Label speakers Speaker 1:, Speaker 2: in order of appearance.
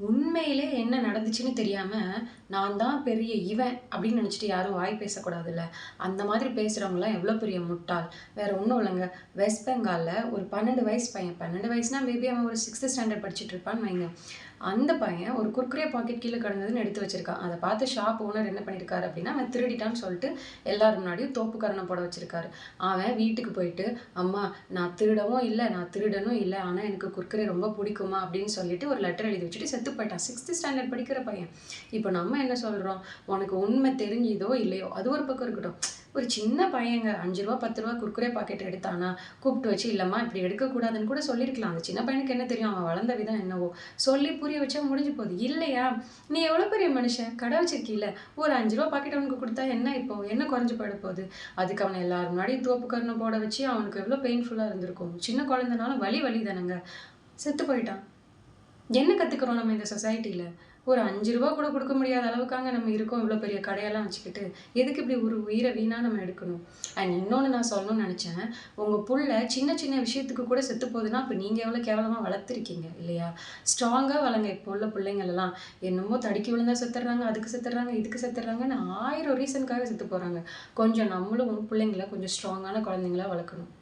Speaker 1: உண்மையிலே என்ன நடந்துச்சுன்னு தெரியாம, நான் தான் பெரிய இவன் அப்படின்னு நெனச்சுட்டு யாரும் வாய் பேசக்கூடாதுல்ல. அந்த மாதிரி பேசுறவங்கலாம் எவ்ளோ பெரிய முட்டாள். வேற ஒண்ணும் இல்லங்க. வெஸ்ட் பெங்கால்ல ஒரு 12 வயசு பையன். 12 வயசுனா மேபி அவன் ஒரு 6த் ஸ்டாண்டர்ட் படிச்சுட்டு இருப்பான்னு வைங்க. அந்த பையன் ஒரு குர்குரே பாக்கெட் கீழ கிடந்ததுன்னு எடுத்து வச்சிருக்கான். அத பார்த்து ஷாப் ஓனர் என்ன பண்ணியிருக்காரு அப்படின்னா, அவன் திருடிட்டான்னு சொல்லிட்டு எல்லார் முன்னாடியும் தோப்பு கரணம் போட வச்சிருக்காரு. அவன் வீட்டுக்கு போயிட்டு, "அம்மா நான் திருடவும் இல்ல, நான் திருடனும் இல்ல. ஆனா எனக்கு குர்குரே ரொம்ப பிடிக்குமா" அப்படின்னு சொல்லிட்டு ஒரு லெட்டர் எழுதி வச்சுட்டு செத்து போயிட்டான். 6த் ஸ்டாண்டர்ட் படிக்கிற பையன். இப்போ நம்ம என்ன சொல்றோம்? உனக்கு உண்மை தெரிஞ்சுதோ இல்லையோ, அது ஒரு பக்கம் இருக்கட்டும். ஒரு சின்ன பையங்க ரூ. 5 ரூ. 10 குர்குரே பாக்கெட் எடுத்தானா, கூப்பிட்டு வச்சு, "இல்லம்மா இப்படி எடுக்கக்கூடாதுன்னு" கூட சொல்லியிருக்கலாம். அந்த சின்ன பையனுக்கு என்ன தெரியும்? அவன் வளர்ந்த விதம் என்னவோ! சொல்லி புரிய வச்சா முடிஞ்சு போகுது. இல்லையா? நீ எவ்வளோ பெரிய மனுஷன்? கடை வச்சிருக்கீல. ஒரு ரூ. 5 பாக்கெட் அவனுக்கு குடுத்தா என்ன இப்போ? என்ன குறைஞ்சு போயிட போகுது? அதுக்கு அவன எல்லார் முன்னாடியும் தோப்பு கரணம் போட வச்சு, அவனுக்கு எவ்வளோ பெயின்ஃபுல்லா இருந்திருக்கும். சின்ன குழந்தைனாலும் வலி வலி தானங்க. செத்து போயிட்டான். என்ன கத்துக்கிறோம் நம்ம இந்த சொசைட்டில? ஒரு ரூ. 5 கூட குடுக்க முடியாத அளவுக்காங்க நம்ம இருக்கோம். இவ்ளோ பெரிய கடையெல்லாம் வச்சுக்கிட்டு. எதுக்கு இப்படி ஒரு உயிர வீணா நம்ம எடுக்கணும்? அண்ட் இன்னொன்னு நான் சொல்லணும்னு நெனச்சேன். உங்க புள்ள சின்ன சின்ன விஷயத்துக்கு கூட செத்து போகுதுன்னா, அப்ப நீங்க எவ்வளோ கேவலமா வளர்த்துருக்கீங்க இல்லையா? ஸ்ட்ராங்கா வளங்க இப்போ உள்ள புள்ளைங்களெல்லாம். என்னமோ தடுக்கி விழுந்தா செத்துடுறாங்க, அதுக்கு செத்துடுறாங்க, இதுக்கு செத்துடுறாங்கன்னு 1000 ரீசனுக்காக செத்து போறாங்க. கொஞ்சம் நம்மளும் புள்ளைங்கள கொஞ்சம் ஸ்ட்ராங்கான குழந்தைங்களா வளர்க்கணும்.